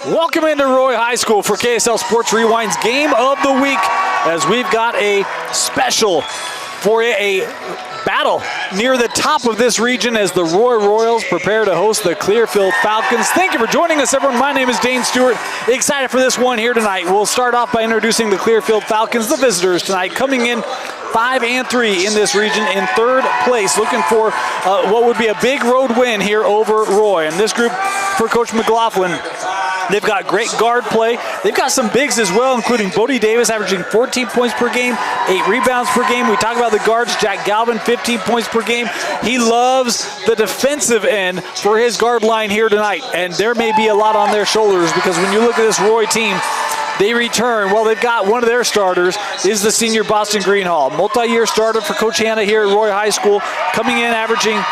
Welcome into Roy High School for KSL Sports Rewind's Game of the Week, as we've got a special for you, a battle near the top of this region as the Roy Royals prepare to host the Clearfield Falcons. Thank you for joining us, everyone. My name is Dane Stewart. Excited for this one here tonight. We'll start off by introducing the Clearfield Falcons, the visitors tonight, coming in 5-3 in this region, in third place, looking for what would be a big road win here over Roy. And this group, for Coach McLaughlin, they've got great guard play. They've got some bigs as well, including Bodie Davis averaging 14 points per game, 8 rebounds per game. We talk about the guards. Jack Galvin, 15 points per game. He loves the defensive end for his guard line here tonight. And there may be a lot on their shoulders, because when you look at this Roy team, they return. Well, they've got one of their starters is the senior Boston Greenhall. Multi-year starter for Coach Hanna here at Roy High School, coming in averaging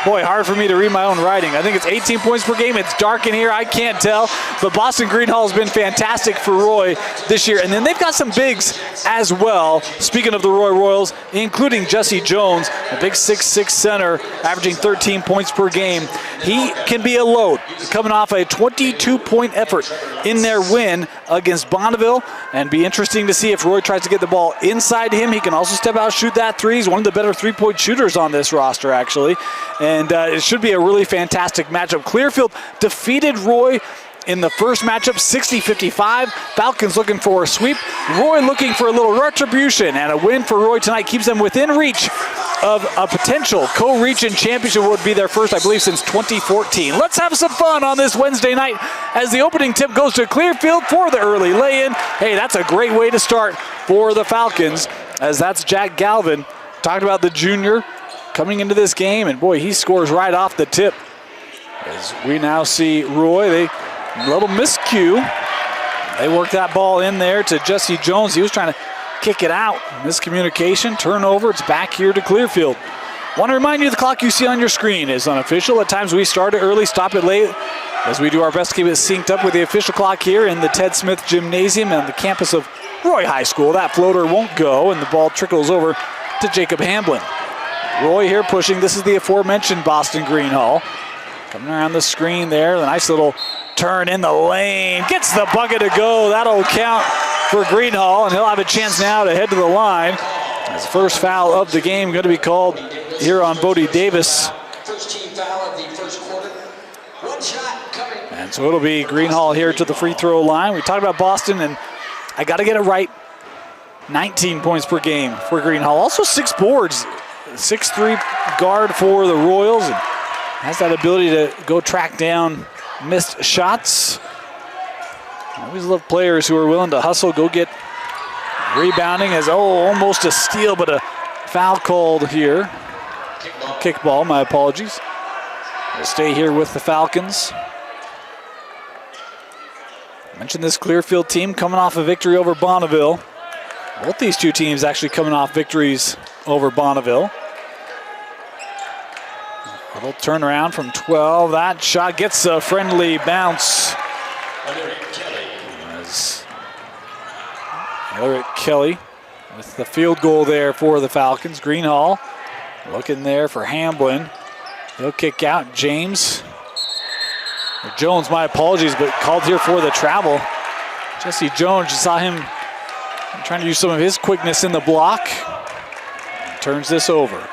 boy, hard for me to read my own writing. I think it's 18 points per game. It's dark in here. I can't tell. But Boston Greenhall has been fantastic for Roy this year. And then they've got some bigs as well. Speaking of the Roy Royals, including Jesse Jones, a big 6'6" center, averaging 13 points per game. He can be a load, coming off a 22-point effort in their win against Bonneville. And be interesting to see if Roy tries to get the ball inside him. He can also step out, shoot that three. He's one of the better three-point shooters on this roster, actually. And it should be a really fantastic matchup. Clearfield defeated Roy in the first matchup, 60-55. Falcons looking for a sweep. Roy looking for a little retribution, and a win for Roy tonight keeps them within reach of a potential co-region championship. Would be their first, I believe, since 2014. Let's have some fun on this Wednesday night as the opening tip goes to Clearfield for the early lay-in. Hey, that's a great way to start for the Falcons, as that's Jack Galvin. Talked about the junior coming into this game, and boy, he scores right off the tip. As we now see Roy, a little miscue. They work that ball in there to Jesse Jones. He was trying to kick it out. Miscommunication, turnover. It's back here to Clearfield. Want to remind you, the clock you see on your screen is unofficial. At times we start it early, stop it late, as we do our best to keep it synced up with the official clock here in the Ted Smith Gymnasium on the campus of Roy High School. That floater won't go, and the ball trickles over to Jacob Hamblin. Roy here pushing. This is the aforementioned Boston Greenhall. Coming around the screen there. The nice little turn in the lane. Gets the bucket to go. That'll count for Greenhall, and he'll have a chance now to head to the line. His first foul of the game going to be called here on Bodie Davis. First team foul of the first quarter. One shot coming. And so it'll be Greenhall here to the free throw line. We talked about Boston, and I got to get it right. 19 points per game for Greenhall. Also 6 boards. 6'3" guard for the Royals, and has that ability to go track down missed shots. Always love players who are willing to hustle, go get rebounding, as almost a steal, but a foul called here. Kickball, my apologies. We'll stay here with the Falcons. I mentioned this Clearfield team coming off a victory over Bonneville. Both these two teams actually coming off victories over Bonneville. A little turnaround from 12. That shot gets a friendly bounce. As Eric Kelly with the field goal there for the Falcons. Greenhall looking there for Hamblin. He'll kick out. James. Or Jones, my apologies, but called here for the travel. Jesse Jones, you saw him trying to use some of his quickness in the block. Turns this over.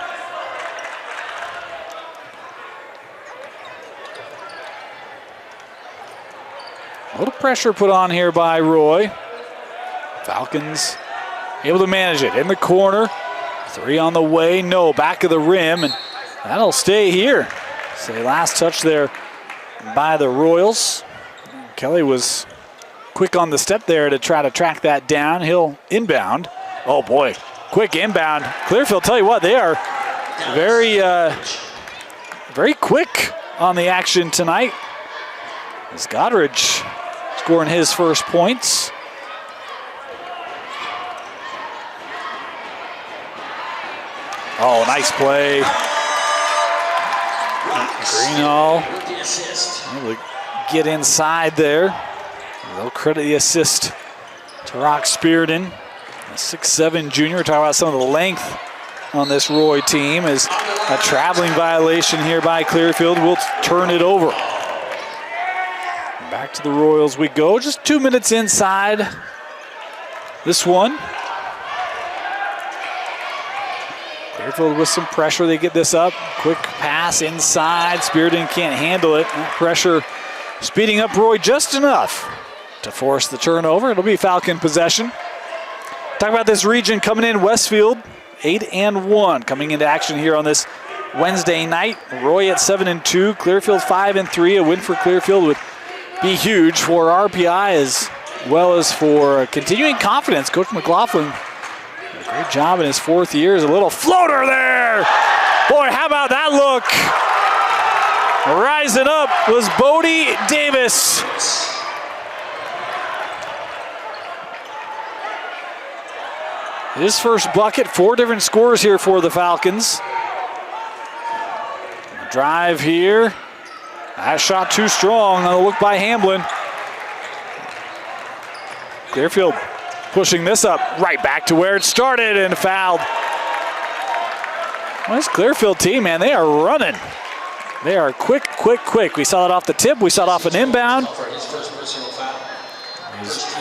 A little pressure put on here by Roy. Falcons able to manage it in the corner. 3 on the way, no, back of the rim, and that'll stay here. So last touch there by the Royals. Kelly was quick on the step there to try to track that down. He'll inbound. Oh boy, quick inbound. Clearfield, tell you what, they are very, very quick on the action tonight. As Godridge scoring his first points. Oh, nice play. Greenhall able to get inside there. They'll credit the assist to Rock Spearden, a 6'7" junior. We're talking about some of the length on this Roy team. Is a traveling violation here by Clearfield. Will turn it over. Back to the Royals we go. Just 2 minutes inside this one. Clearfield with some pressure. They get this up. Quick pass inside. Spearden can't handle it. That pressure speeding up Roy just enough to force the turnover. It'll be Falcon possession. Talk about this region coming in. Westfield 8-1 coming into action here on this Wednesday night. Roy at 7-2. Clearfield 5-3. A win for Clearfield would be huge for RPI as well as for continuing confidence. Coach McLaughlin, a great job in his 4th year. A little floater there. Boy, how about that look? Rising up was Bodie Davis. His first bucket, 4 different scores here for the Falcons. Drive here. That shot too strong on the look by Hamblin. Clearfield pushing this up right back to where it started and fouled. Well, this Clearfield team, man, they are running. They are quick. We saw it off the tip. We saw it off an inbound.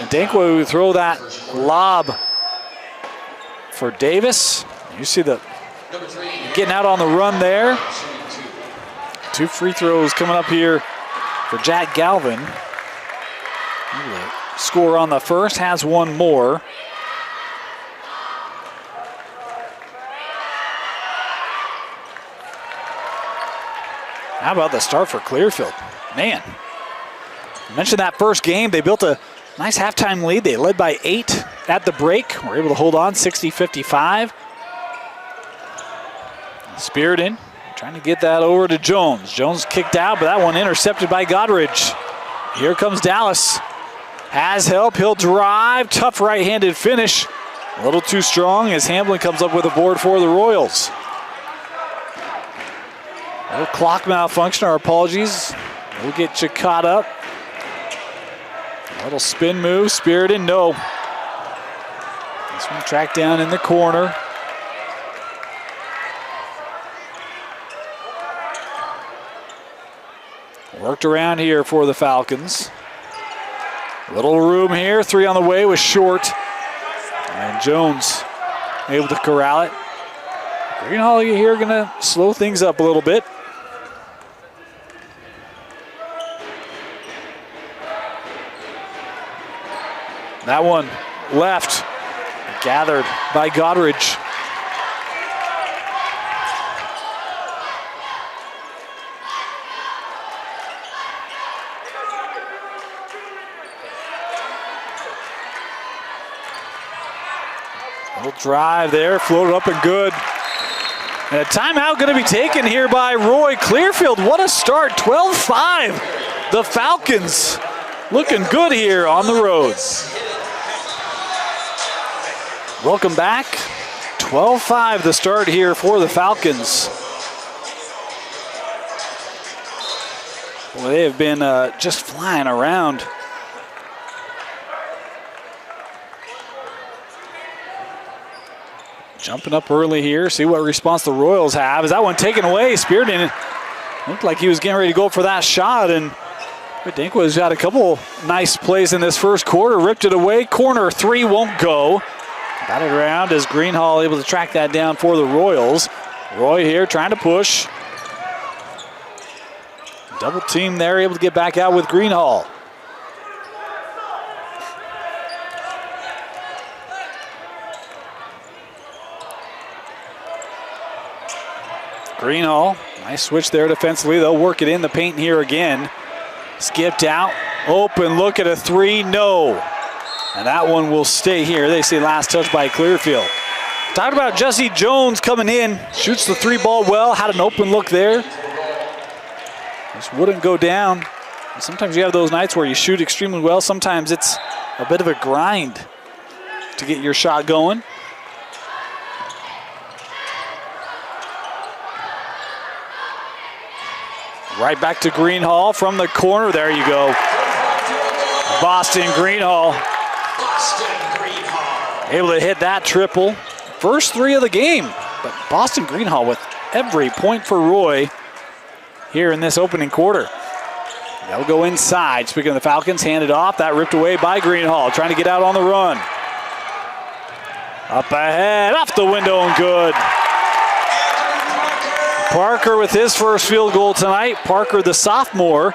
Dankwa would throw that lob for Davis. You see the getting out on the run there. 2 free throws coming up here for Jack Galvin. Score on the first, has 1 more. How about the start for Clearfield? Man, I mentioned that first game. They built a nice halftime lead. They led by 8 at the break. Were able to hold on 60-55. Spearden trying to get that over to Jones. Jones kicked out, but that one intercepted by Godridge. Here comes Dallas. Has help, he'll drive. Tough right-handed finish. A little too strong as Hamblin comes up with a board for the Royals. A little clock malfunction, our apologies. We'll get you caught up. A little spin move, Spearden, no. This one tracked down in the corner. Worked around here for the Falcons. Little room here, 3 on the way was short. And Jones able to corral it. Greenhall here gonna slow things up a little bit. That one left, gathered by Godridge. Little drive there, floated up and good. And a timeout going to be taken here by Roy. Clearfield, what a start, 12-5. The Falcons looking good here on the road. Welcome back. 12-5 the start here for the Falcons. Well, they have been just flying around. Jumping up early here, see what response the Royals have. Is that one taken away? Spearden looked like he was getting ready to go for that shot, and Dankwa's had a couple nice plays in this first quarter. Ripped it away. Corner 3 won't go. Batted around as Greenhall able to track that down for the Royals. Roy here trying to push. Double team there, able to get back out with Greenhall. Greenhall, nice switch there defensively. They'll work it in the paint here again. Skipped out, open look at a 3, no. And that one will stay here. They say last touch by Clearfield. Talked about Jesse Jones coming in, shoots the 3 ball well, had an open look there. Just wouldn't go down. Sometimes you have those nights where you shoot extremely well. Sometimes it's a bit of a grind to get your shot going. Right back to Greenhall from the corner. There you go. Boston Greenhall. Able to hit that triple. First 3 of the game. But Boston Greenhall with every point for Roy here in this opening quarter. They'll go inside. Speaking of the Falcons, handed off. That ripped away by Greenhall, trying to get out on the run. Up ahead, off the window and good. Parker with his first field goal tonight. Parker, the sophomore,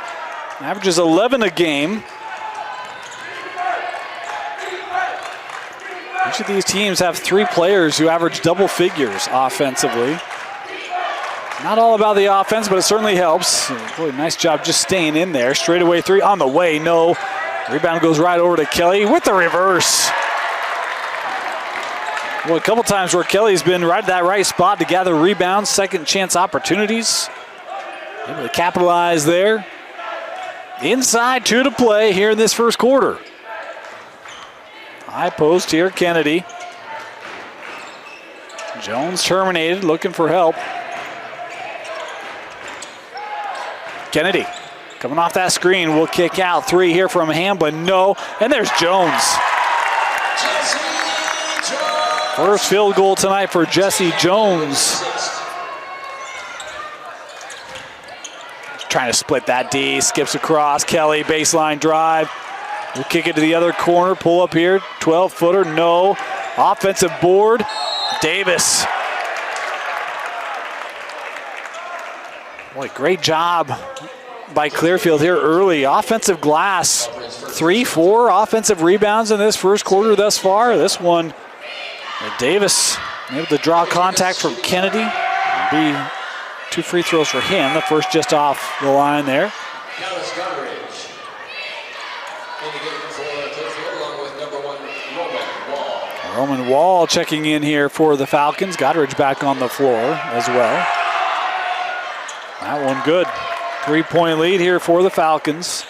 averages 11 a game. Each of these teams have 3 players who average double figures offensively. Not all about the offense, but it certainly helps. Boy, nice job just staying in there. Straightaway 3 on the way, no. Rebound goes right over to Kelly with the reverse. Well, a couple times where Kelly's been right at that right spot to gather rebounds, second chance opportunities. Able to capitalize there. Inside 2 to play here in this first quarter. High post here, Kennedy. Jones terminated, looking for help. Kennedy coming off that screen, will kick out. 3 here from Hamblin, no. And there's Jones. First field goal tonight for Jesse Jones. Trying to split that D, skips across. Kelly, baseline drive. We'll kick it to the other corner, pull up here. 12-footer, no. Offensive board, Davis. Boy, great job by Clearfield here early. Offensive glass, 3-4 offensive rebounds in this first quarter thus far. This one, Davis able to draw contact from Kennedy. It'll be 2 free throws for him. The first just off the line there. Roman Wall checking in here for the Falcons. Goddard back on the floor as well. That one good. 3-point lead here for the Falcons.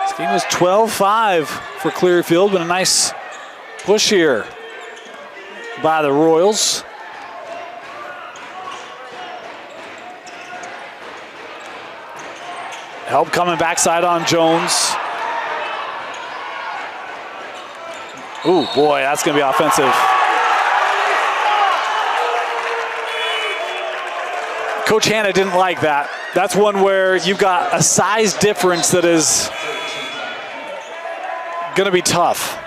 This game was 12-5 for Clearfield, but a nice push here by the Royals. Help coming backside on Jones. Ooh, boy, that's going to be offensive. Coach Hanna didn't like that. That's one where you've got a size difference that is going to be tough.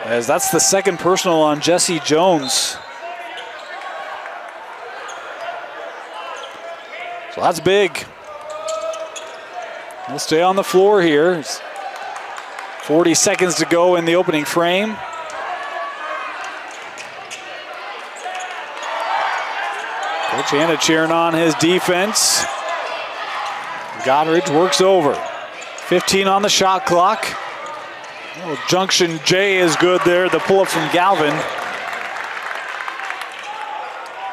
As that's the second personal on Jesse Jones. So that's big. We'll stay on the floor here. It's 40 seconds to go in the opening frame. Coach Hanna cheering on his defense. Goddard works over. 15 on the shot clock. Oh, junction J is good there. The pull-up from Galvin.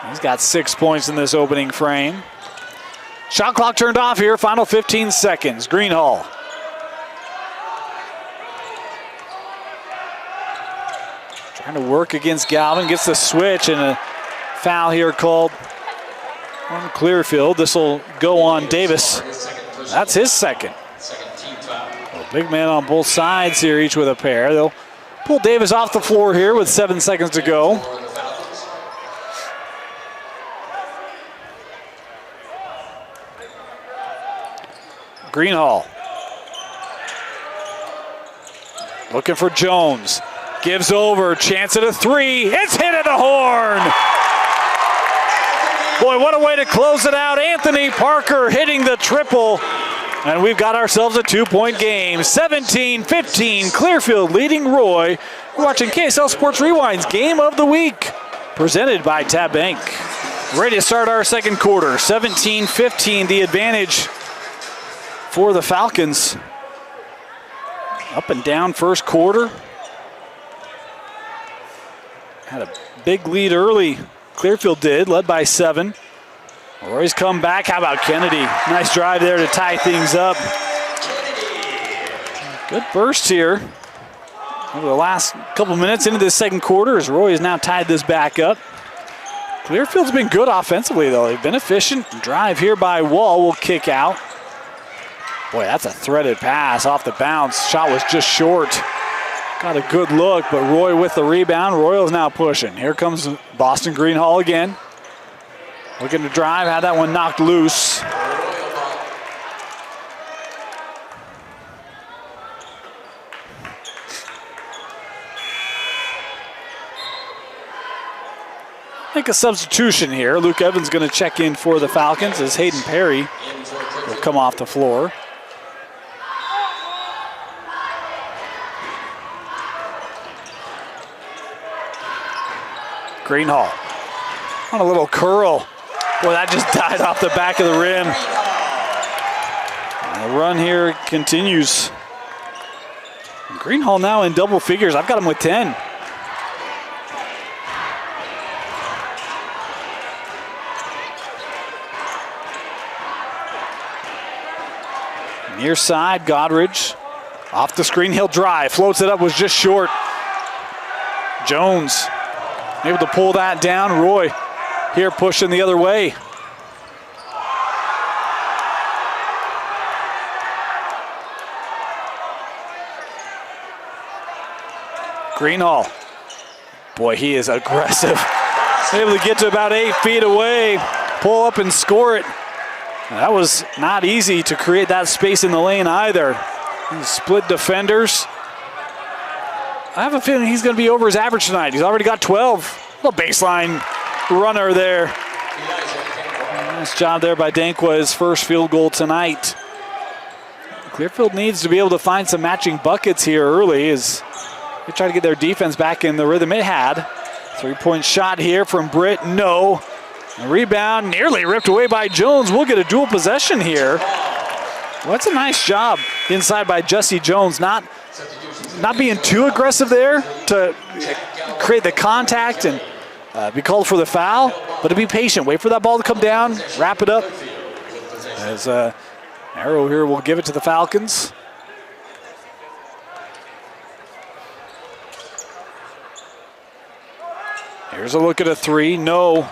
He's got 6 points in this opening frame. Shot clock turned off here. Final 15 seconds. Greenhall. Trying to work against Galvin. Gets the switch and a foul here called on Clearfield. This will go on Davis. That's his second. Big man on both sides here, each with a pair. They'll pull Davis off the floor here with 7 seconds to go. Greenhall. Looking for Jones. Gives over, chance at a 3. It's hit at the horn. Boy, what a way to close it out. Anthony Parker hitting the triple. And we've got ourselves a 2-point game. 17-15, Clearfield leading Roy. We're watching KSL Sports Rewind's Game of the Week, presented by Tab Bank. Ready to start our second quarter. 17-15, the advantage for the Falcons. Up and down first quarter. Had a big lead early. Clearfield did, led by 7. Roy's come back. How about Kennedy? Nice drive there to tie things up. Good burst here over the last couple minutes into this second quarter as Roy has now tied this back up. Clearfield's been good offensively, though. They've been efficient. Drive here by Wall will kick out. Boy, that's a threaded pass off the bounce. Shot was just short. Got a good look, but Roy with the rebound. Royals now pushing. Here comes Boston Greenhall again. Looking to drive, had that one knocked loose. Make a substitution here. Luke Evans going to check in for the Falcons as Hayden Perry will come off the floor. Greenhall on a little curl. Boy, that just died off the back of the rim. And the run here continues. Greenhall now in double figures. I've got him with 10. Near side, Godridge. Off the screen, he'll drive. Floats it up, was just short. Jones able to pull that down. Roy here pushing the other way. Greenhall. Boy, he is aggressive. Able to get to about 8 feet away. Pull up and score it. That was not easy to create that space in the lane either. He split defenders. I have a feeling he's going to be over his average tonight. He's already got 12. A baseline runner there. Nice job there by Dankwa, his first field goal tonight. Clearfield needs to be able to find some matching buckets here early as they try to get their defense back in the rhythm it had. 3-point shot here from Britt, no. A rebound nearly ripped away by Jones. We'll get a dual possession here. Well, that's a nice job inside by Jesse Jones. Not being too aggressive there to create the contact and be called for the foul, but to be patient. Wait for that ball to come down, wrap it up. As Arrow here will give it to the Falcons. Here's a look at a three, no.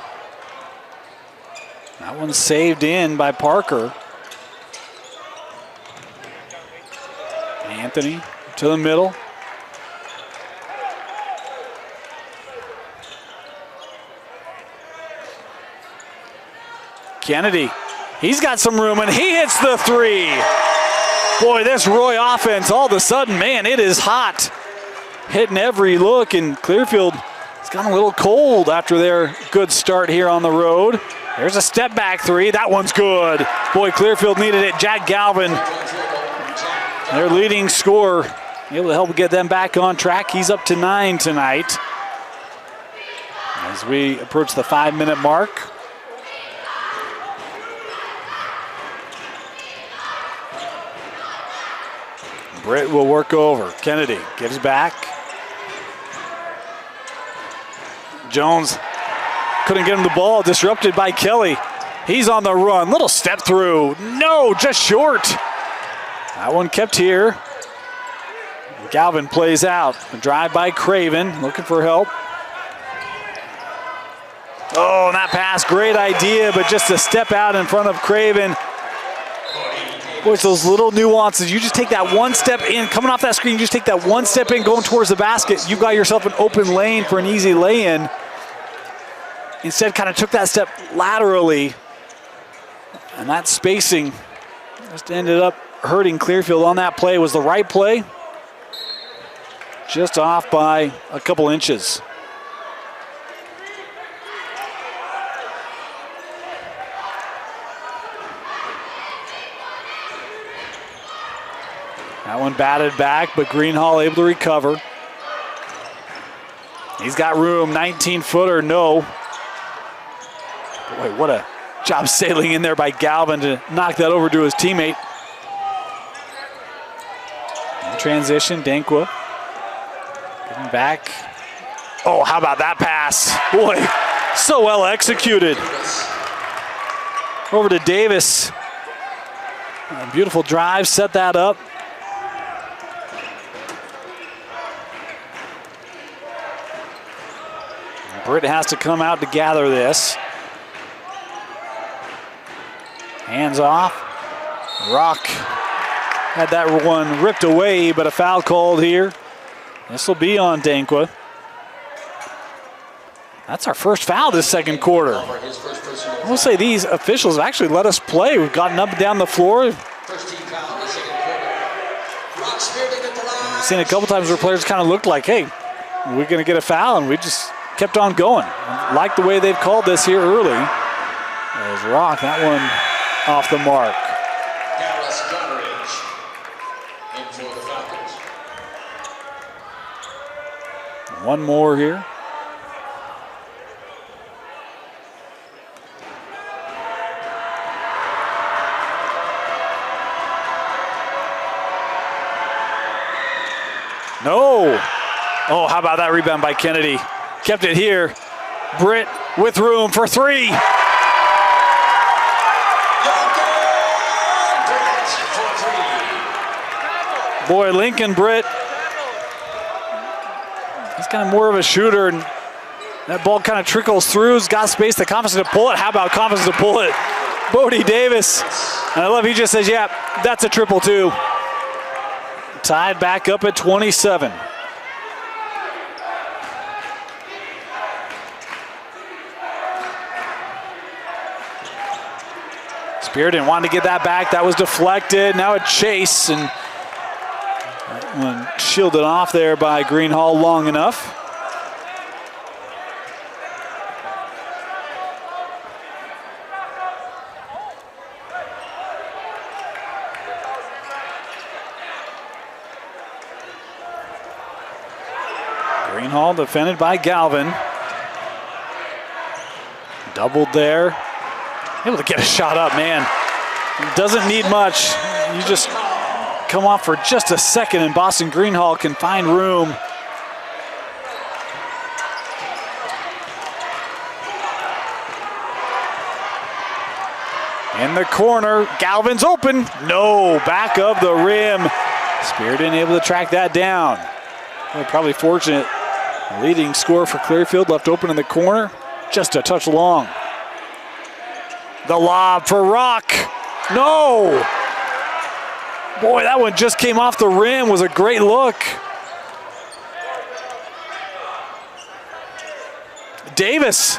That one's saved in by Parker. Anthony to the middle. Kennedy, he's got some room and he hits the three. Boy, this Roy offense, all of a sudden, man, it is hot. Hitting every look, and Clearfield has gotten a little cold after their good start here on the road. There's a step back three. That one's good. Boy, Clearfield needed it. Jack Galvin, their leading scorer, able to help get them back on track. He's up to 9 tonight. As we approach the 5-minute mark. Britt will work over. Kennedy gives back. Jones couldn't get him the ball, disrupted by Kelly. He's on the run, little step through. No, just short. That one kept here. Galvin plays out. A drive by Craven, looking for help. Oh, and that pass, great idea, but just a step out in front of Craven. Boy, it's those little nuances. You just take that one step in, coming off that screen, you just take that one step in, going towards the basket. You've got yourself an open lane for an easy lay-in. Instead, kind of took that step laterally, and that spacing just ended up hurting Clearfield on that play. Was the right play, just off by a couple inches. That one batted back, but Greenhall able to recover. He's got room, 19-footer, no. Boy, what a job sailing in there by Galvin to knock that over to his teammate. In transition, Dankwa getting back. Oh, how about that pass? Boy, so well executed. Over to Davis. A beautiful drive, set that up. Britt has to come out to gather this. Hands off. Rock had that one ripped away, but a foul called here. This will be on Dankwa. That's our first foul this second quarter. I will say these officials have actually let us play. We've gotten up and down the floor. First team foul in the second quarter. Rock speared at the line. I've seen a couple times where players kind of looked like, hey, we're going to get a foul, and we just kept on going. I like the way they've called this here early. There's Rock, that one off the mark. Dallas Goddard in for the Falcons. One more here. No. Oh, how about that rebound by Kennedy? Kept it here. Britt with room for three. Boy, Lincoln Britt, he's kind of more of a shooter, and that ball kind of trickles through. He's got space, the confidence to pull it. How about confidence to pull it? Bodie Davis. And I love he just says, yeah, that's a triple too. Tied back up at 27. Spear didn't want to get that back. That was deflected. Now a chase, and that one shielded off there by Greenhall long enough. Greenhall defended by Galvin. Doubled there. Able to get a shot up, man. It doesn't need much. You just come off for just a second, and Boston Greenhall can find room. In the corner, Galvin's open. No, back of the rim. Spear didn't able to track that down. Well, probably fortunate. Leading scorer for Clearfield left open in the corner. Just a touch long. The lob for Rock. No! Boy, that one just came off the rim. Was a great look. Davis.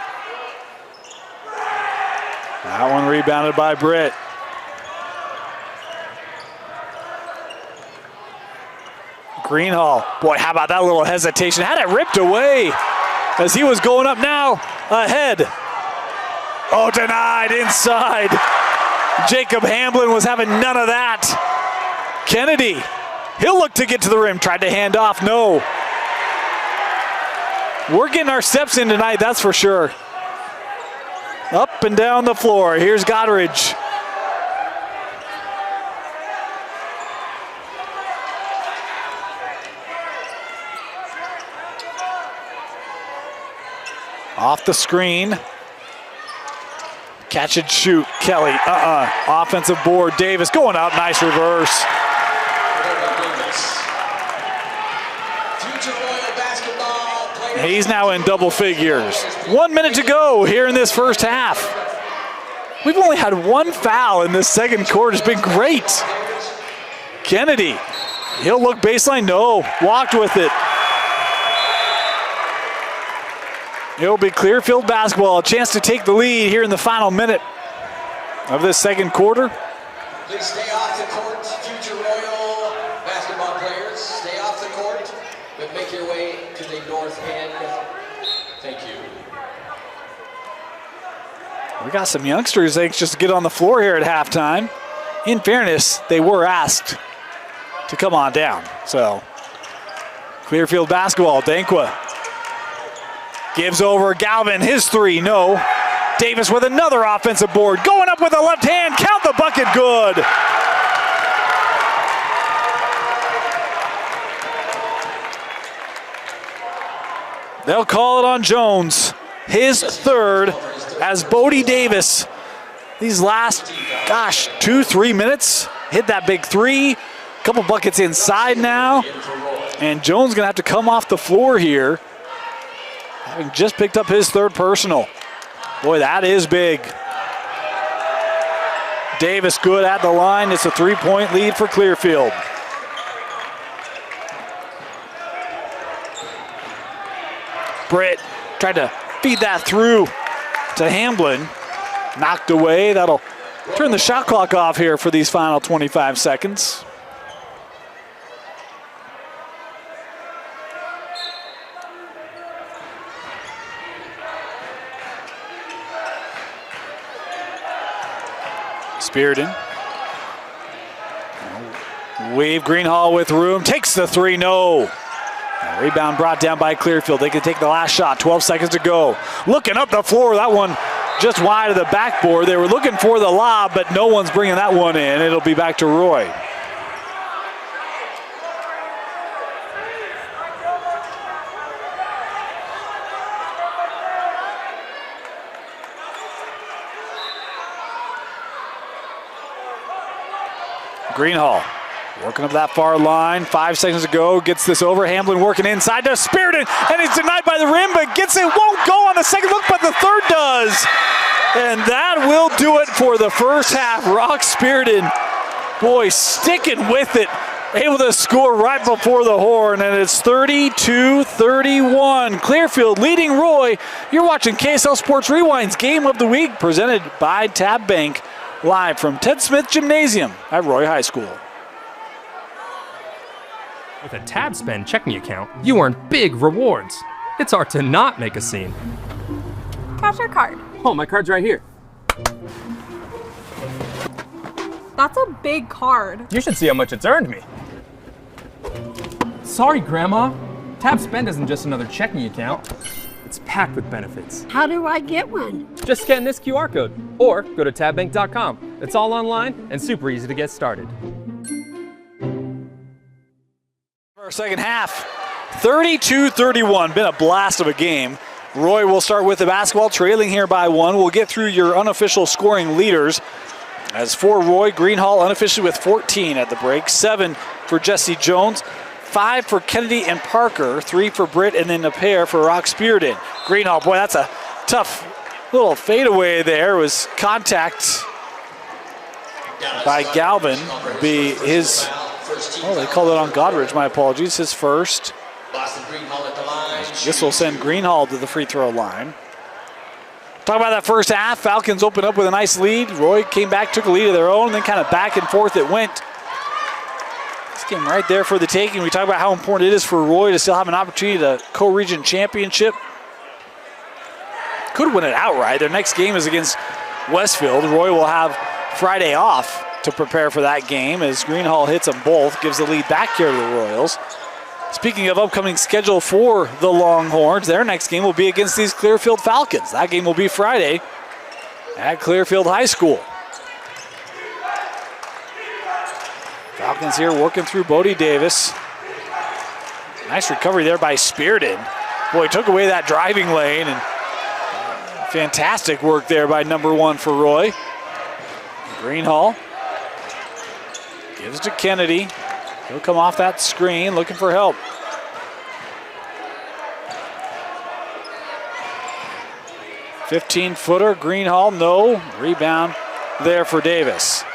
That one rebounded by Britt. Greenhall. Boy, how about that little hesitation? Had it ripped away as he was going up now ahead. Oh, denied inside. Jacob Hamblin was having none of that. Kennedy, he'll look to get to the rim. Tried to hand off, no. We're getting our steps in tonight, that's for sure. Up and down the floor. Here's Goddard. Off the screen. Catch and shoot. Kelly, offensive board. Davis going up. Nice reverse. He's now in double figures. 1 minute to go here in this first half. We've only had one foul in this second quarter. It's been great. Kennedy, he'll look baseline. No, walked with it. It'll be Clearfield basketball. A chance to take the lead here in the final minute of this second quarter. Please stay off the court, future Royal basketball players. Stay off the court, but make your way to the north end. Thank you. We got some youngsters anxious to get on the floor here at halftime. In fairness, they were asked to come on down. So, Clearfield basketball, Dankwa. Gives over Galvin, his three, no. Davis with another offensive board. Going up with a left hand, count the bucket, good. They'll call it on Jones. His third as Bodie Davis. These last, 2-3 minutes, hit that big three. Couple buckets inside now. And Jones gonna have to come off the floor here, having just picked up his third personal. Boy, that is big. Davis good at the line. It's a 3-point lead for Clearfield. Britt tried to feed that through to Hamblin. Knocked away. That'll turn the shot clock off here for these final 25 seconds. Spearden. Wave Greenhall with room. Takes the three. No. Rebound brought down by Clearfield. They can take the last shot. 12 seconds to go. Looking up the floor. That one just wide of the backboard. They were looking for the lob, but no one's bringing that one in. It'll be back to Roy. Greenhall working up that far line. 5 seconds to go. Gets this over. Hamblin working inside to Spearden, and he's denied by the rim, but gets it. Won't go on the second look, but the third does. And that will do it for the first half. Rock Spearden, boy, sticking with it. Able to score right before the horn, and it's 32-31. Clearfield leading Roy. You're watching KSL Sports Rewind's Game of the Week, presented by Tab Bank, live from Ted Smith Gymnasium at Roy High School. With a Tab Spend checking account, you earn big rewards. It's hard to not make a scene. Cash or card? Oh, my card's right here. That's a big card. You should see how much it's earned me. Sorry, Grandma. Tab Spend isn't just another checking account. It's packed with benefits. How do I get one? Just scan this QR code or go to tabbank.com. It's all online and super easy to get started. Our second half, 32-31. Been a blast of a game. Roy will start with the basketball, trailing here by 1. We'll get through your unofficial scoring leaders. As for Roy, Greenhall unofficially with 14 at the break, 7 for Jesse Jones, 5 for Kennedy and Parker, 3 for Britt, and then a pair for Rock Spearden. Greenhall, boy, that's a tough little fadeaway there. It was contact by Galvin. Be his, oh, they called it on Godridge, my apologies, his first. This will send Greenhall to the free throw line. Talk about that first half. Falcons opened up with a nice lead. Roy came back, took a lead of their own, then kind of back and forth it went. This game right there for the taking. We talk about how important it is for Roy to still have an opportunity to co-region championship. Could win it outright. Their next game is against Westfield. Roy will have Friday off to prepare for that game as Greenhall hits them both, gives the lead back here to the Royals. Speaking of upcoming schedule for the Longhorns, their next game will be against these Clearfield Falcons. That game will be Friday at Clearfield High School. Falcons here working through Bodie Davis. Nice recovery there by Spearden. Boy, took away that driving lane, and fantastic work there by number 1 for Roy. Greenhall gives to Kennedy. He'll come off that screen looking for help. "15-footer, Greenhall, no. Rebound there for Davis.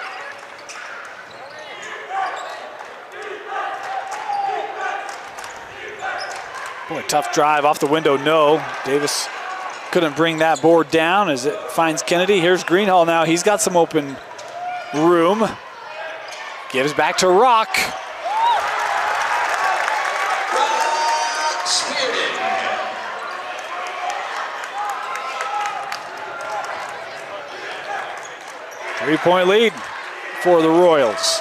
Boy, tough drive off the window, no. Davis couldn't bring that board down as it finds Kennedy. Here's Greenhall now. He's got some open room. Gives back to Rock. Three-point lead for the Royals.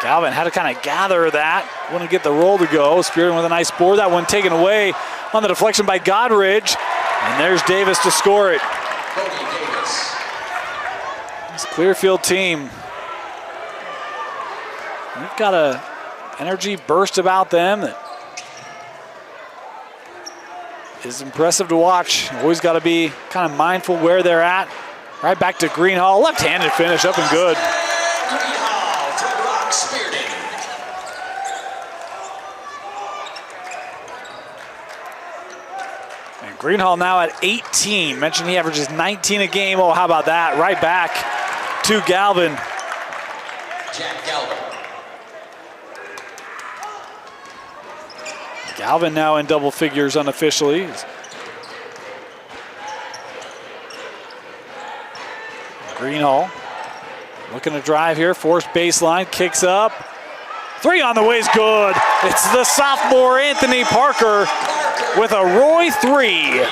Galvin had to kind of gather that. Wouldn't get the roll to go. Spearden with a nice board. That one taken away on the deflection by Godridge. And there's Davis to score it. This Clearfield team, they've got a energy burst about them that is impressive to watch. Always got to be kind of mindful where they're at. Right back to Greenhall. Left-handed finish, up and good. And Greenhall now at 18. Mentioned he averages 19 a game. Oh, how about that? Right back to Galvin. Jack Galvin. Galvin now in double figures unofficially. Greenhall looking to drive here, forced baseline, kicks up. 3 on the way is good. It's the sophomore Anthony Parker with a Roy 3.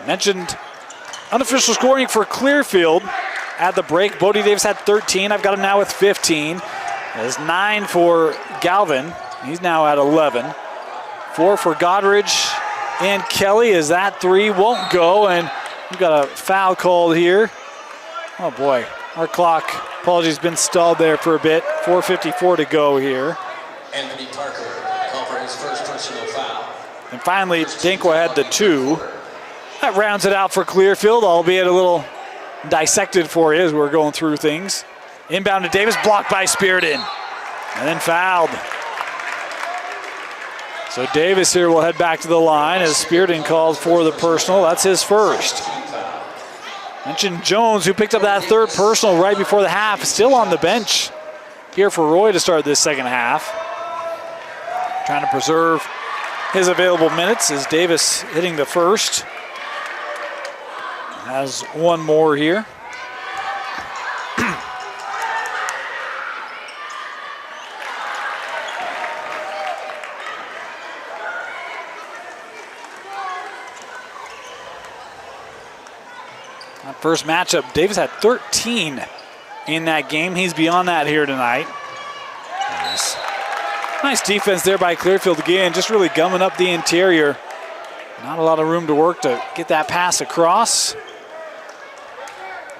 Mentioned unofficial scoring for Clearfield at the break. Bodie Davis had 13. I've got him now with 15. There's 9 for Galvin. He's now at 11. 4 for Godridge and Kelly as that 3 won't go. And we've got a foul called here. Oh boy, our clock, apologies, been stalled there for a bit. 4:54 to go here. Anthony Parker called for his first personal foul. And finally, Dinkwa had the 2. That rounds it out for Clearfield, albeit a little dissected for you as we're going through things. Inbound to Davis, blocked by Spearden, and then fouled. So Davis here will head back to the line as Spearden calls for the personal. That's his first. Mentioned Jones, who picked up that 3rd personal right before the half, still on the bench here for Roy to start this second half. Trying to preserve his available minutes as Davis hitting the first. Has 1 more here. That first matchup, Davis had 13 in that game. He's beyond that here tonight. Nice defense there by Clearfield again, just really gumming up the interior. Not a lot of room to work to get that pass across.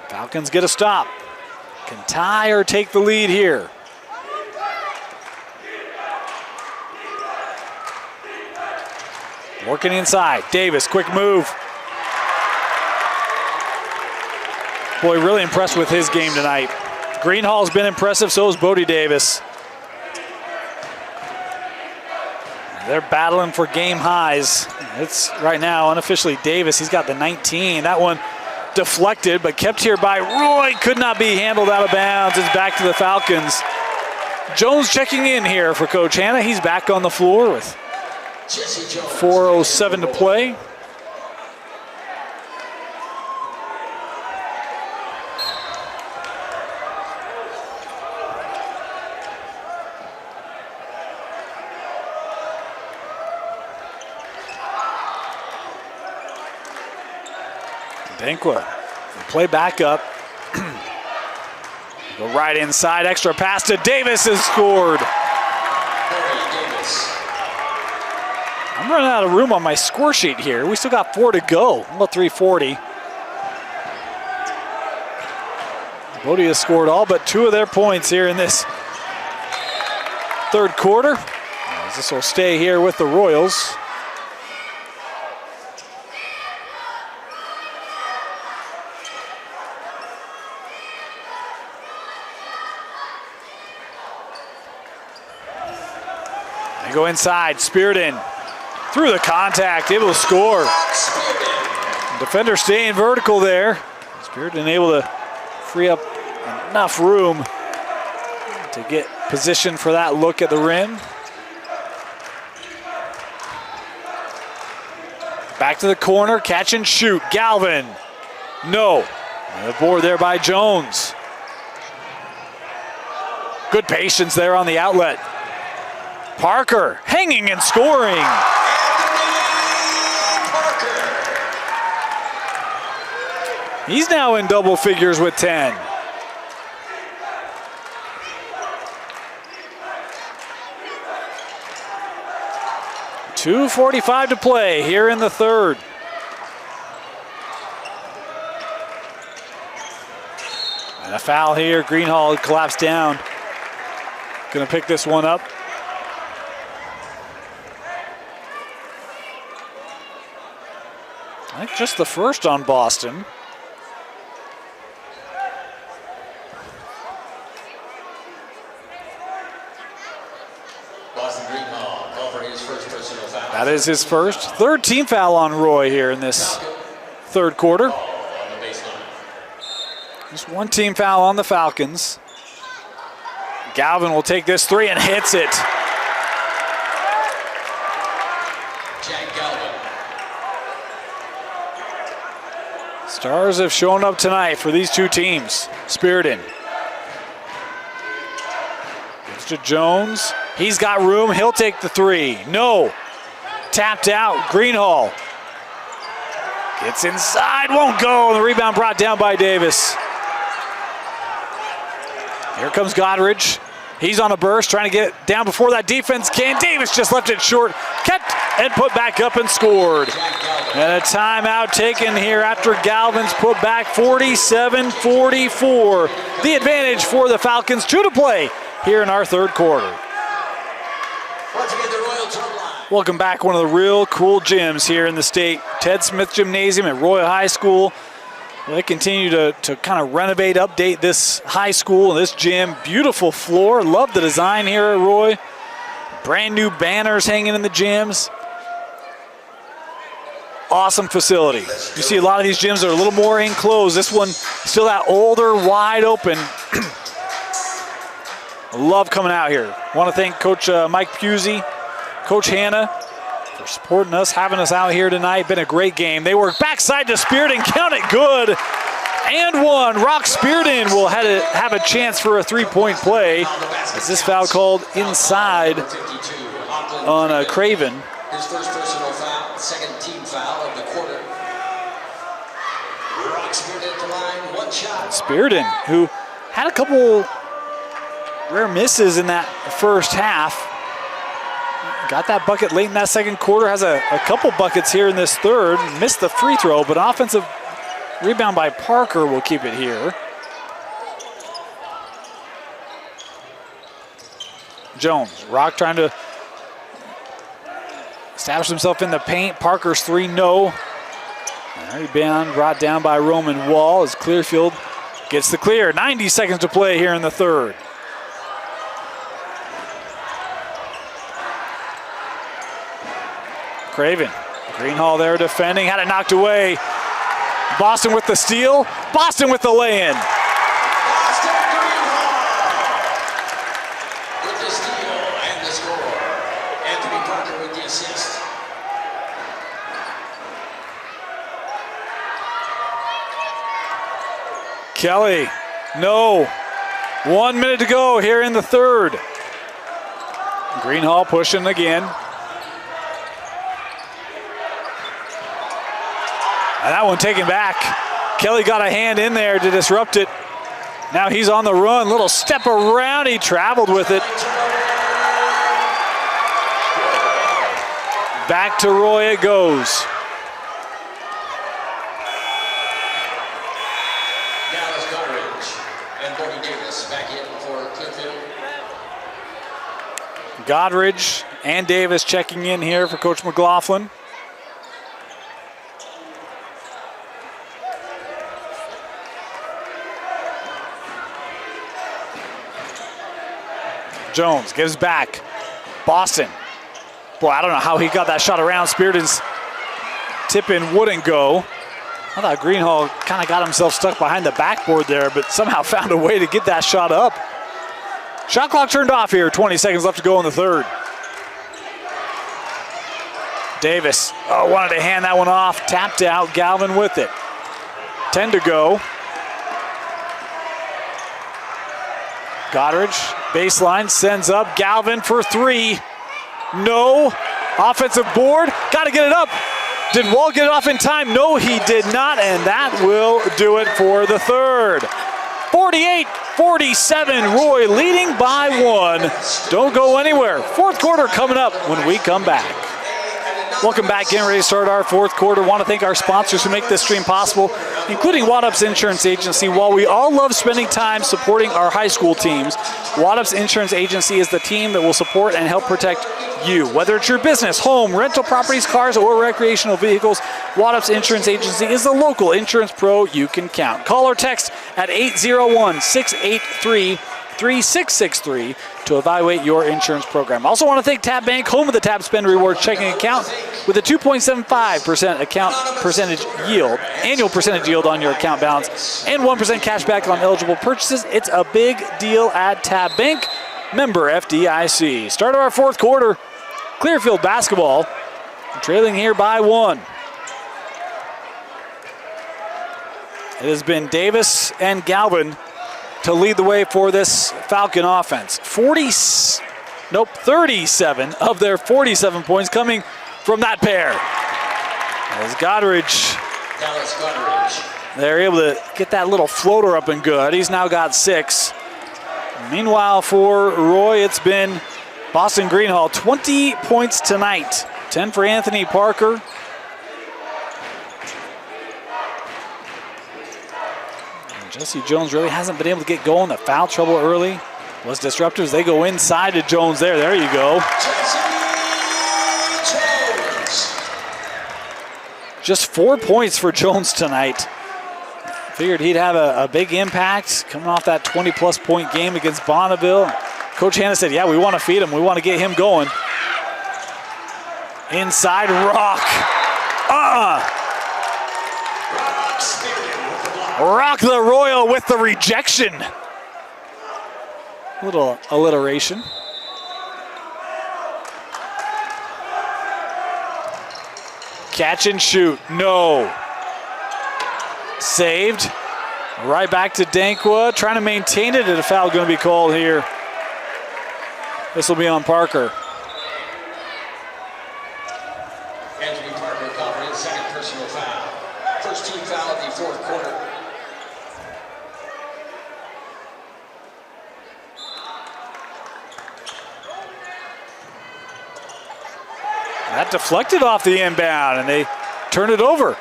Falcons get a stop. Can tie or take the lead here. Working inside. Davis, quick move. Boy, really impressed with his game tonight. Greenhall's been impressive, so has Bodie Davis. They're battling for game highs. It's right now unofficially Davis. He's got the 19. That one deflected, but kept here by Roy. Could not be handled out of bounds. It's back to the Falcons. Jones checking in here for Coach Hanna. He's back on the floor with 4:07 to play. Dinkwa, play back up. Go right inside, extra pass to Davis is scored. I'm running out of room on my score sheet here. We still got 4 to go, about 3:40. Bodie has scored all but 2 of their points here in this 3rd quarter. This will stay here with the Royals. Go inside, Spearden through the contact, able to score. Defender staying vertical there. Spearden able to free up enough room to get position for that look at the rim. Back to the corner, catch and shoot. Galvin, no. The board there by Jones. Good patience there on the outlet. Parker hanging and scoring. He's now in double figures with 10. .245 to play here in the 3rd. And a foul here. Greenhall collapsed down. Gonna pick this one up. I think just the first on Boston. Boston Greenhall called for his first personal foul. That is his first. 3rd team foul on Roy here in this 3rd quarter. On the baseline. Just 1 team foul on the Falcons. Galvin will take this three and hits it. Jack Galvin. Stars have shown up tonight for these two teams. Spearden. Gives to Jones. He's got room. He'll take the three. No. Tapped out. Greenhall. Gets inside. Won't go. The rebound brought down by Davis. Here comes Godridge. He's on a burst, trying to get down before that defense can. Davis just left it short. Kept and put back up and scored. And a timeout taken here after Galvin's put back. 47-44. The advantage for the Falcons. 2 to play here in our third quarter. Once again, the Royal Drum Line. Welcome back, one of the real cool gyms here in the state. Ted Smith Gymnasium at Roy High School. They continue to kind of renovate, update this high school and this gym. Beautiful floor. Love the design here at Roy. Brand new banners hanging in the gyms. Awesome facility. You see a lot of these gyms are a little more enclosed. This one still that older, wide open. Love coming out here. Want to thank Coach Mike Pusey, Coach Hanna, for supporting us, having us out here tonight. Been a great game. They work backside to Spearden, count it good. And one. Rock Spearden will have a chance for a three-point play. As this foul called inside on Craven. His first personal foul, second team foul of the quarter. Rock Spearden at the line, one shot. Spearden, who had a couple rare misses in that first half. Got that bucket late in that second quarter, has a couple buckets here in this third. Missed the free throw, but offensive rebound by Parker will keep it here. Jones, Rock trying to establish himself in the paint. Parker's three, no. Rebound brought down by Roman Wall as Clearfield gets the clear. 90 seconds to play here in the third. Craven, Greenhall there defending, had it knocked away. Boston with the steal, Boston with the lay-in. Boston Greenhall with the steal and the score. Anthony Parker with the assist. Kelly, no. 1 minute to go here in the third. Greenhall pushing again. And that one taken back. Kelly got a hand in there to disrupt it. Now he's on the run. Little step around. He traveled with it. Back to Roy it goes. Dallas Godridge and Bodie Davis back in for Clearfield. Godridge and Davis checking in here for Coach McLaughlin. Jones gives back. Boston. Boy, I don't know how he got that shot around. Spearden's tip-in wouldn't go. I thought Greenhall kind of got himself stuck behind the backboard there, but somehow found a way to get that shot up. Shot clock turned off here. 20 seconds left to go in the third. Davis, wanted to hand that one off. Tapped out. Galvin with it. 10 to go. Godridge, baseline, sends up. Galvin for three. No. Offensive board. Got to get it up. Did Wall get it off in time? No, he did not, and that will do it for the third. 48-47, Roy leading by one. Don't go anywhere. Fourth quarter coming up when we come back. Welcome back. Getting ready to start our fourth quarter. Want to thank our sponsors who make this stream possible, including Waddup's Insurance Agency. While we all love spending time supporting our high school teams, Waddup's Insurance Agency is the team that will support and help protect you. Whether it's your business, home, rental properties, cars, or recreational vehicles, Waddup's Insurance Agency is the local insurance pro you can count. Call or text at 801-683-3663 to evaluate your insurance program. Also want to thank Tab Bank, home of the Tab Spend Rewards checking account, with a 2.75% account percentage yield, annual percentage yield on your account balance, and 1% cash back on eligible purchases. It's a big deal at Tab Bank. member FDIC. Start of our fourth quarter, Clearfield basketball, trailing here by 1. It has been Davis and Galvin to lead the way for this Falcon offense. 37 of their 47 points coming from that pair. As Godridge, they're able to get that little floater up and good. He's now got 6. Meanwhile, for Roy, it's been Boston Greenhall, 20 points tonight. 10 for Anthony Parker. And Jesse Jones really hasn't been able to get going. The foul trouble early was disruptive as they go inside to Jones there. There you go. Just 4 points for Jones tonight. Figured he'd have a big impact coming off that 20-plus point game against Bonneville. Coach Hanna said, yeah, we want to feed him. We want to get him going. Inside, Rock. Rock the Royal with the rejection. Little alliteration. Catch and shoot, no. Saved. Right back to Dankwa, trying to maintain it, and a foul going to be called here. This will be on Parker. Anthony Parker called for his second personal foul. First team foul of the fourth quarter. That deflected off the inbound, and they turn it over.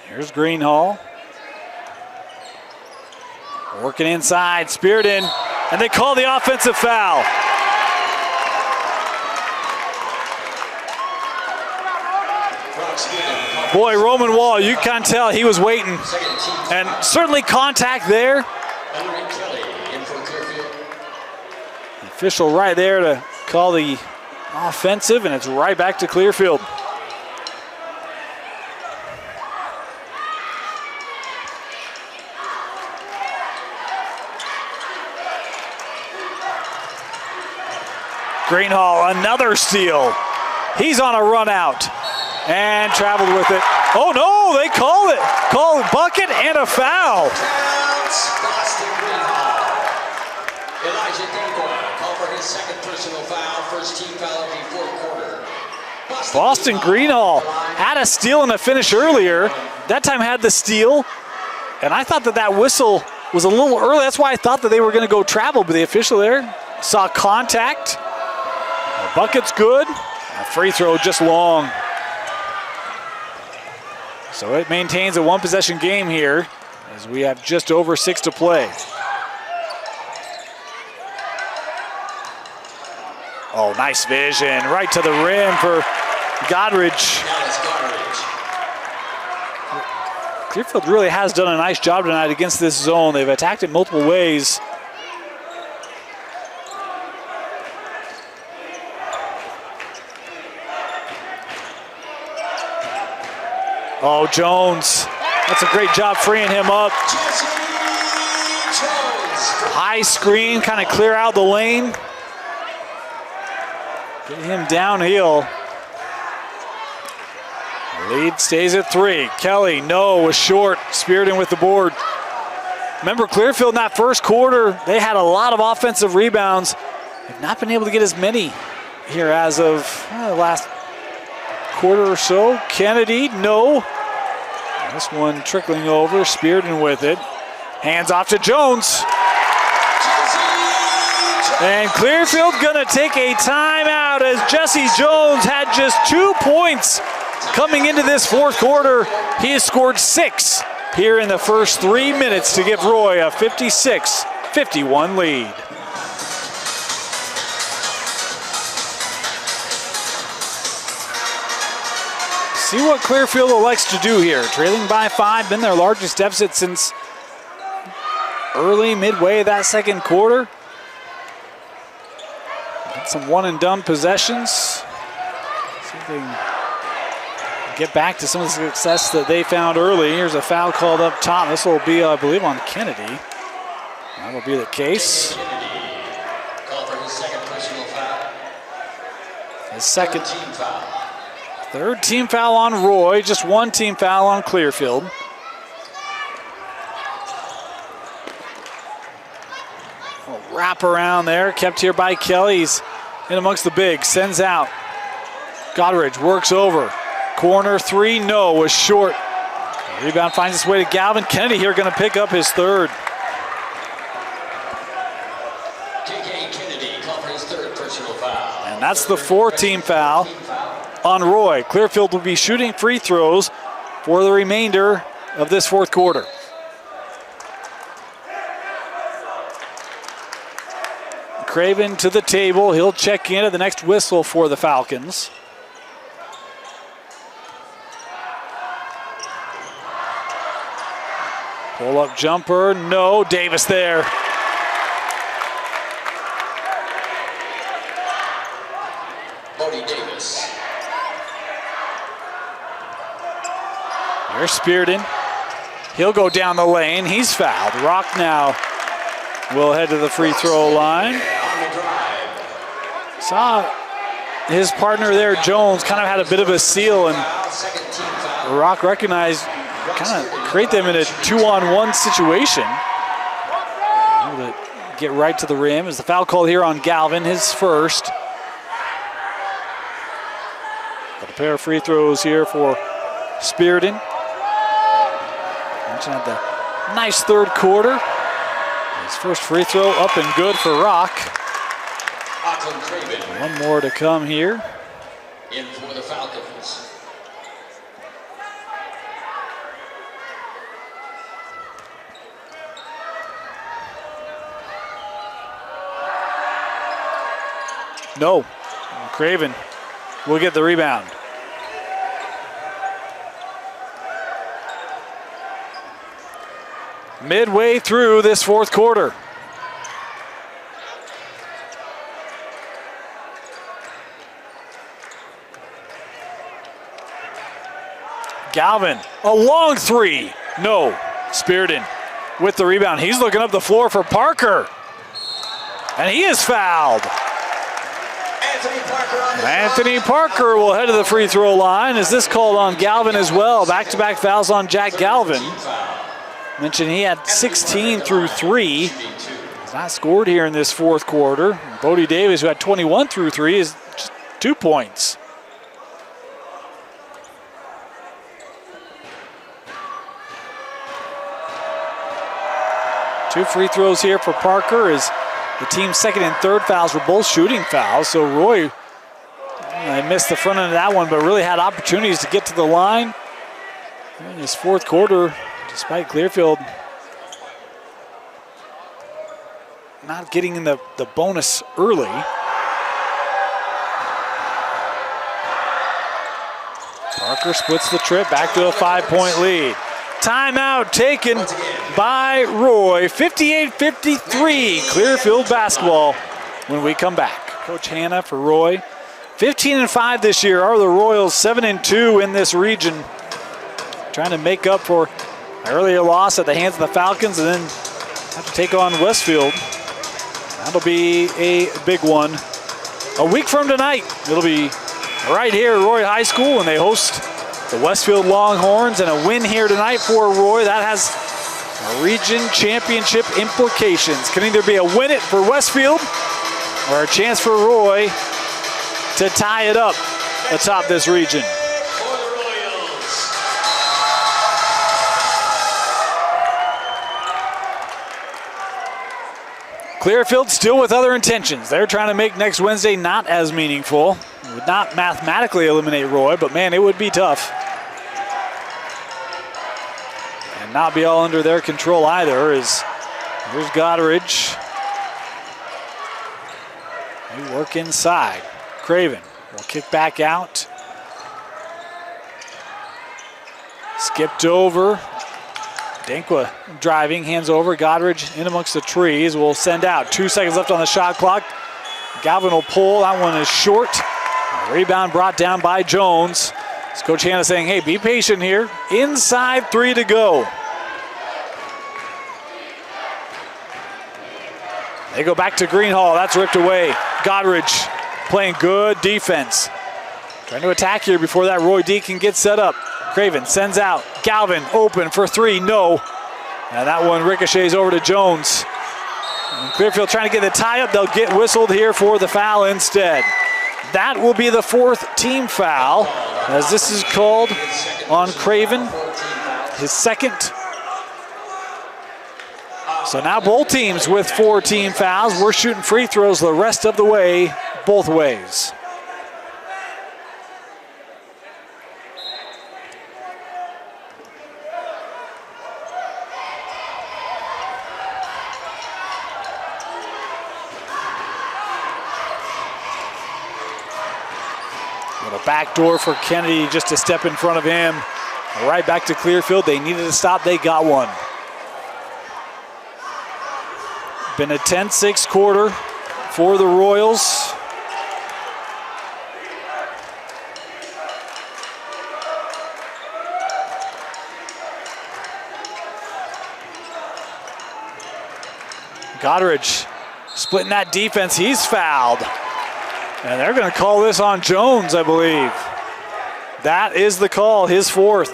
Here's Greenhall. Working inside, Spearden, and they call the offensive foul. Boy, Roman Wall, you can tell he was waiting. And certainly contact there. The official right there to call the offensive, and it's right back to Clearfield. Greenhall, another steal. He's on a run out and traveled with it. Oh no, they call it. Call it bucket and a foul. Boston Greenhall. Elijah Dankwa called for his second personal foul, first team foul of the fourth quarter. Boston Greenhall had a steal and a finish earlier. That time had the steal. And I thought that whistle was a little early. That's why I thought that they were going to go travel, but the official there saw contact. The bucket's good. A free throw just long. So it maintains a one-possession game here as we have just over 6 to play. Oh, nice vision. Right to the rim for Godridge. Clearfield really has done a nice job tonight against this zone. They've attacked it multiple ways. Oh, Jones. That's a great job freeing him up. High screen, kind of clear out the lane. Get him downhill. Lead stays at 3. Kelly, no, was short. Spearden with the board. Remember, Clearfield in that first quarter, they had a lot of offensive rebounds. They've not been able to get as many here as of the last quarter or so. Kennedy, no. This one trickling over, Spearden with it. Hands off to Jones. And Clearfield gonna take a timeout as Jesse Jones had just 2 points coming into this fourth quarter. He has scored 6 here in the first 3 minutes to give Roy a 56-51 lead. See what Clearfield elects to do here. Trailing by 5, been their largest deficit since midway of that second quarter. Get some one and done possessions. See if they can get back to some of the success that they found early. Here's a foul called up top. This will be, I believe, on Kennedy. That'll be the case. Call for his second personal foul. His second, Team foul. third team foul on Roy, just one team foul on Clearfield. A wrap around there, kept here by Kelly. He's in amongst the bigs, sends out. Godridge works over. Corner three, no, was short. Rebound finds its way to Galvin. Kennedy here going to pick up his third. K.K. Kennedy, call for his third personal foul. And that's the fourth team foul on Roy. Clearfield will be shooting free throws for the remainder of this fourth quarter. Craven to the table. He'll check in at the next whistle for the Falcons. Pull-up jumper, no. Davis there. Bodie Davis. There's Spearden. He'll go down the lane. He's fouled. Rock now will head to the free throw line. On the drive. Saw his partner there, Jones, kind of had a bit of a seal, and Foul, second team foul. Rock recognized, kind of create them in a 2-on-1 situation. Able to get right to the rim. Is the foul called here on Galvin, his first. But a pair of free throws here for Spearden. Mentioned at the nice third quarter. His first free throw up and good for Rock. Auckland Craven One more to come here. in for the Falcons. No, Craven will get the rebound. Midway through this fourth quarter. Galvin, a long three. No, Spearden with the rebound. He's looking up the floor for Parker. And he is fouled. Anthony Parker on the Anthony Parker will head to the free throw line. Is this called on Galvin as well? Back-to-back fouls on Jack Galvin. Mentioned he had 16 through 3. He's not scored here in this fourth quarter. Bodie Davis, who had 21 through 3, is just 2 points. Two free throws here for Parker as the team's second and third fouls were both shooting fouls. So Roy, they missed the front end of that one, but really had opportunities to get to the line in this fourth quarter, despite Clearfield not getting in the bonus early. Parker splits the trip, back to a 5-point lead. Timeout taken by Roy. 58-53, Clearfield basketball when we come back. Coach Hanna for Roy. 15-5 this year are the Royals, 7-2 in this region. Trying to make up for an earlier loss at the hands of the Falcons and then have to take on Westfield. That'll be a big one. A week from tonight, it'll be right here at Roy High School when they host the Westfield Longhorns, and a win here tonight for Roy. That has region championship implications. Can either be a win it for Westfield or a chance for Roy to tie it up atop this region. For the Royals. Clearfield still with other intentions. They're trying to make next Wednesday not as meaningful. It would not mathematically eliminate Roy, but man, it would be tough. And not be all under their control either. Here's Godridge. They work inside. Craven will kick back out. Skipped over. Dankwa driving, hands over. Godridge in amongst the trees will send out. 2 seconds left on the shot clock. Galvin will pull. That one is short. Rebound brought down by Jones. It's Coach Hanna saying, hey, be patient here. Inside 3 to go. They go back to Greenhall. That's ripped away. Godridge playing good defense. Trying to attack here before that Roy D can get set up. Craven sends out. Galvin open for 3. No. And that one ricochets over to Jones. And Clearfield trying to get the tie up. They'll get whistled here for the foul instead. That will be the 4th team foul, as this is called on Craven, his 2nd. So now both teams with 4 team fouls. We're shooting free throws the rest of the way, both ways. Little backdoor for Kennedy just to step in front of him. Right back to Clearfield. They needed a stop. They got one. Been a 10-6 quarter for the Royals. Godridge splitting that defense. He's fouled. And they're going to call this on Jones, I believe. That is the call, his 4th.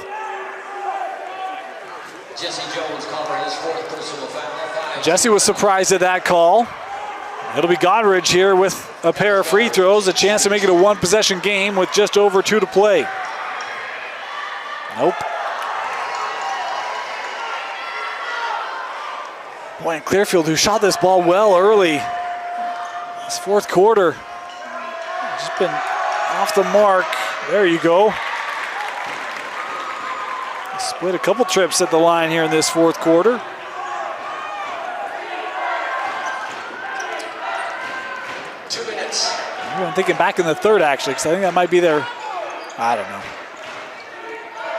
Jesse Jones called for his 4th personal foul. Jesse was surprised at that call. It'll be Godridge here with a pair of free throws, a chance to make it a 1-possession game with just over 2 to play. Nope. Boy, and Clearfield, who shot this ball well early, this 4th quarter, just been off the mark. There you go. Split a couple trips at the line here in this 4th quarter. I'm thinking back in the 3rd, actually, because I think that might be their, I don't know.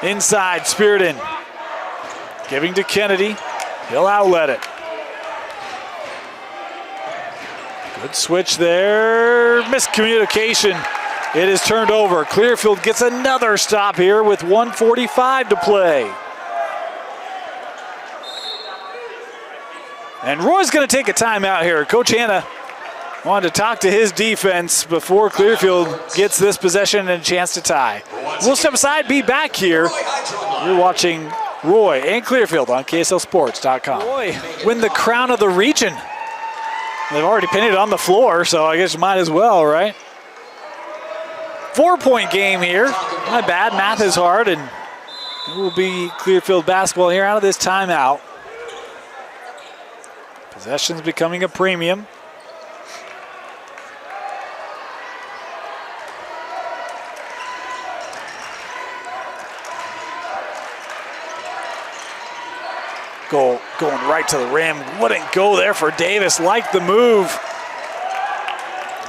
Inside, Spearden. Giving to Kennedy. He'll outlet it. Good switch there. Miscommunication. It is turned over. Clearfield gets another stop here with 1:45 to play. And Roy's going to take a timeout here. Coach Hanna wanted to talk to his defense before Clearfield gets this possession and a chance to tie. We'll step aside, be back here. You're watching Roy and Clearfield on KSLSports.com. Roy win the crown of the region. They've already pinned it on the floor, so I guess you might as well, right? 4-point game here. Not bad, math is hard, and it will be Clearfield basketball here out of this timeout. Possession's becoming a premium. Going right to the rim. Wouldn't go there for Davis. Liked the move.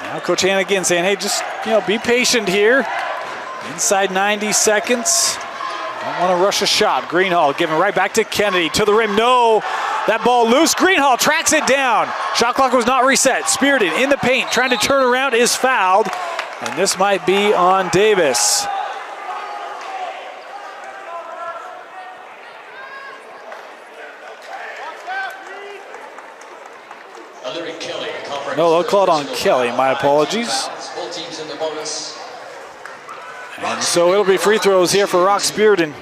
Now Coach Hanna again saying, hey, just be patient here. Inside 90 seconds. Don't want to rush a shot. Greenhall giving right back to Kennedy. To the rim. No. That ball loose. Greenhall tracks it down. Shot clock was not reset. Spearden in the paint. Trying to turn around, is fouled. And this might be on Davis. No, they'll call it on Kelly. My apologies. And so it'll be free throws here for Rock Spearden.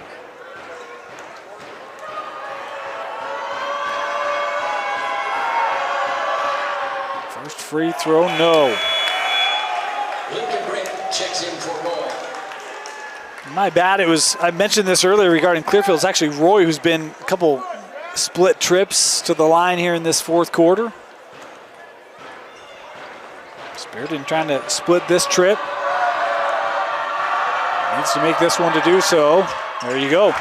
First free throw, no. Checks in for Roy. My bad. I mentioned this earlier regarding Clearfield. It's actually Roy who's been a couple split trips to the line here in this 4th quarter. Spearden trying to split this trip. Needs to make this one to do so. There you go.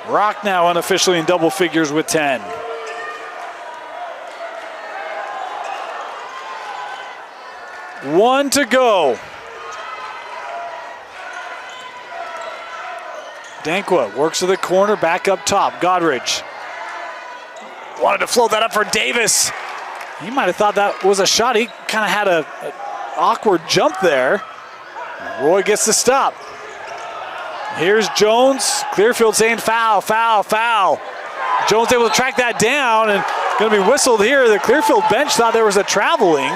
Rock now unofficially in double figures with 10. One to go. Dankwa works to the corner, back up top. Godridge wanted to float that up for Davis. He might have thought that was a shot. He kind of had a awkward jump there. Roy gets the stop. Here's Jones. Clearfield saying foul, foul, foul. Jones able to track that down and going to be whistled here. The Clearfield bench thought there was a traveling.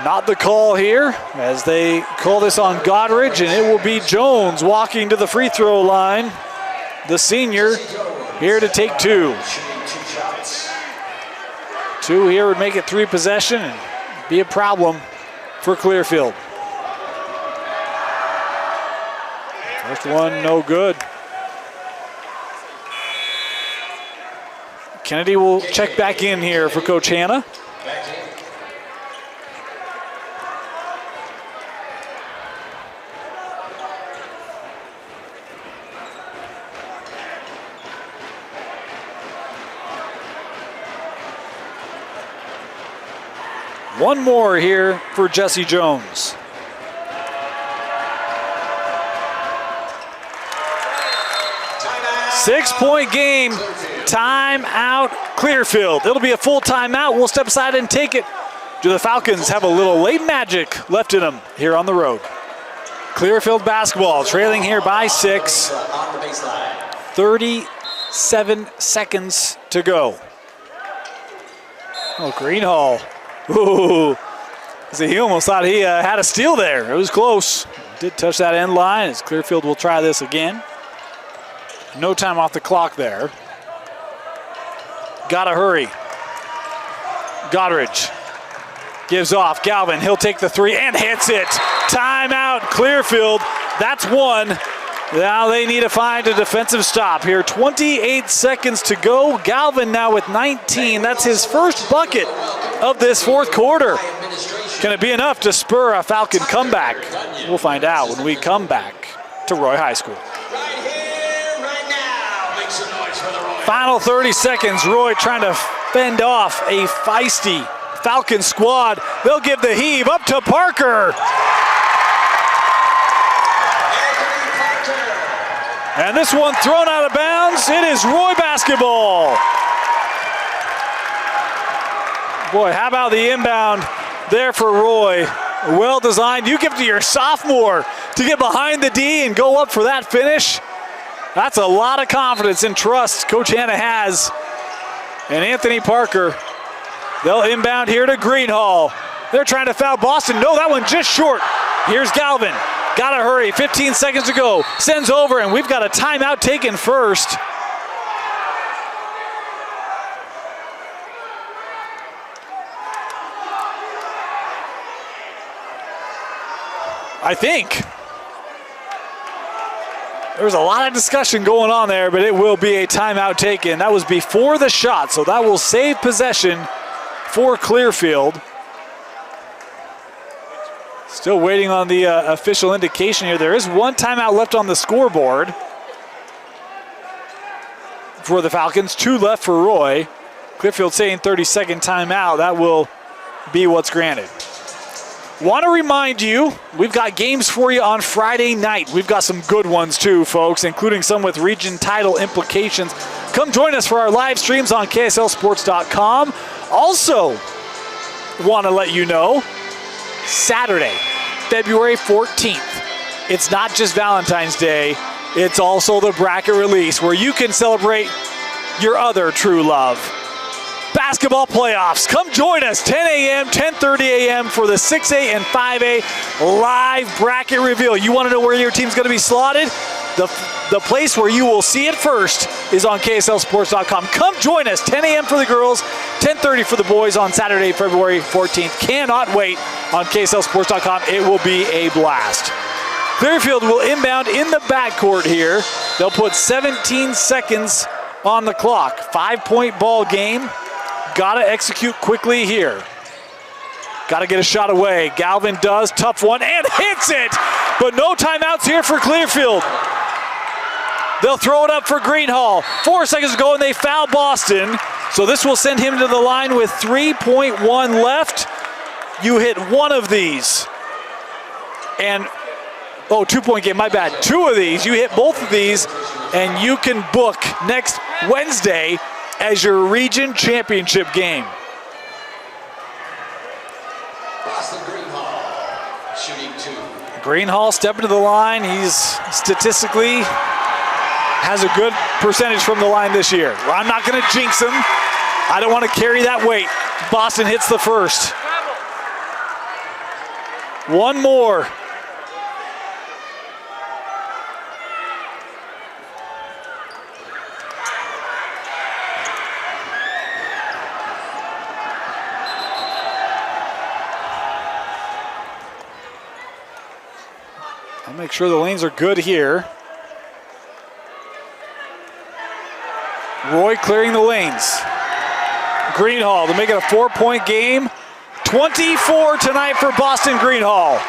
Not the call here as they call this on Godridge, and it will be Jones walking to the free throw line. The senior here to take 2. 2 here would make it 3 possession and be a problem for Clearfield. First one, no good. Kennedy will check back in here for Coach Hanna. One more here for Jesse Jones. Six-point game. Timeout Clearfield. It'll be a full timeout. We'll step aside and take it. Do the Falcons have a little late magic left in them here on the road? Clearfield basketball trailing here by 6. 37 seconds to go. Oh, Greenhall. Ooh. See, he almost thought he had a steal there. It was close. Did touch that end line as Clearfield will try this again. No time off the clock there. Gotta hurry. Godridge gives off. Galvin, he'll take the 3 and hits it. Timeout Clearfield. That's 1. Now they need to find a defensive stop here. 28 seconds to go. Galvin now with 19. That's his first bucket of this fourth quarter. Can it be enough to spur a Falcon comeback? We'll find out when we come back to Roy High School. Final 30 seconds. Roy trying to fend off a feisty Falcon squad. They'll give the heave up to Parker. And this one thrown out of bounds. It is Roy basketball. Boy, how about the inbound there for Roy? Well designed. You give it to your sophomore to get behind the D and go up for that finish. That's a lot of confidence and trust Coach Hanna has. And Anthony Parker, they'll inbound here to Greenhall. They're trying to foul Boston. No, that one just short. Here's Galvin. Gotta hurry, 15 seconds to go. Sends over, and we've got a timeout taken first. I think there's a lot of discussion going on there, but it will be a timeout taken. That was before the shot, so that will save possession for Clearfield. Still waiting on the official indication here. There is one timeout left on the scoreboard for the Falcons. 2 left for Roy. Clearfield saying 30-second timeout. That will be what's granted. Want to remind you, we've got games for you on Friday night. We've got some good ones too, folks, including some with region title implications. Come join us for our live streams on KSLSports.com. Also, want to let you know, Saturday, February 14th. It's not just Valentine's Day, it's also the bracket release where you can celebrate your other true love. Basketball playoffs. Come join us 10 a.m., 10:30 a.m. for the 6A and 5A live bracket reveal. You want to know where your team's going to be slotted? The place where you will see it first is on KSLSports.com. Come join us, 10 a.m. for the girls, 10:30 for the boys on Saturday, February 14th. Cannot wait on KSLSports.com. It will be a blast. Clearfield will inbound in the backcourt here. They'll put 17 seconds on the clock. 5-point ball game. Got to execute quickly here. Got to get a shot away. Galvin does, tough one, and hits it! But no timeouts here for Clearfield. They'll throw it up for Greenhall. 4 seconds to go, and they foul Boston. So this will send him to the line with 3.1 left. You hit one of these. And, 2-point game, my bad. 2 of these, you hit both of these, and you can book next Wednesday as your region championship game. Greenhall stepping to the line. He's statistically has a good percentage from the line this year. I'm not going to jinx him. I don't want to carry that weight. Boston hits the first. One more. I'll make sure the lanes are good here. Roy clearing the lanes. Greenhall to make it a 4-point game. 24 tonight for Boston Greenhall.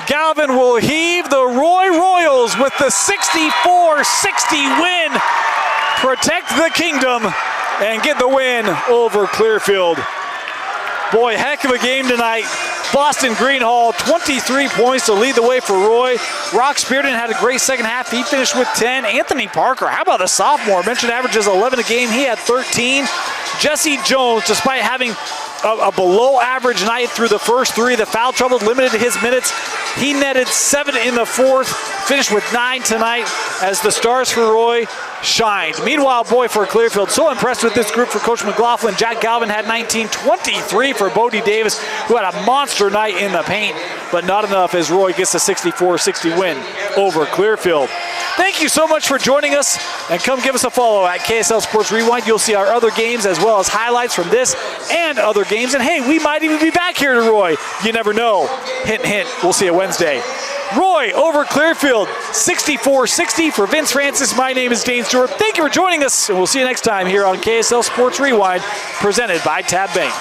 Galvin will heave the Roy Royals with the 64-60 win. Protect the kingdom and get the win over Clearfield. Boy, heck of a game tonight. Boston Greenhall, 23 points to lead the way for Roy. Rock Spearden had a great second half. He finished with 10. Anthony Parker, how about the sophomore? Mentioned averages 11 a game. He had 13. Jesse Jones, despite having a below average night through the first three, the foul trouble limited his minutes. He netted 7 in the fourth, finished with 9 tonight as the stars for Roy shined. Meanwhile, boy, for Clearfield, so impressed with this group for Coach McLaughlin. Jack Galvin had 19, 23 for Bodie Davis, who had a monster night in the paint, but not enough as Roy gets a 64-60 win over Clearfield. Thank you so much for joining us, and come give us a follow at KSL Sports Rewind. You'll see our other games as well as highlights from this and other games. And hey, we might even be back here to Roy. You never know. Hint, hint. We'll see you Wednesday. Roy over Clearfield, 64-60 for Vince Francis. My name is Dane Stewart. Thank you for joining us, and we'll see you next time here on KSL Sports Rewind, presented by Tab Bank.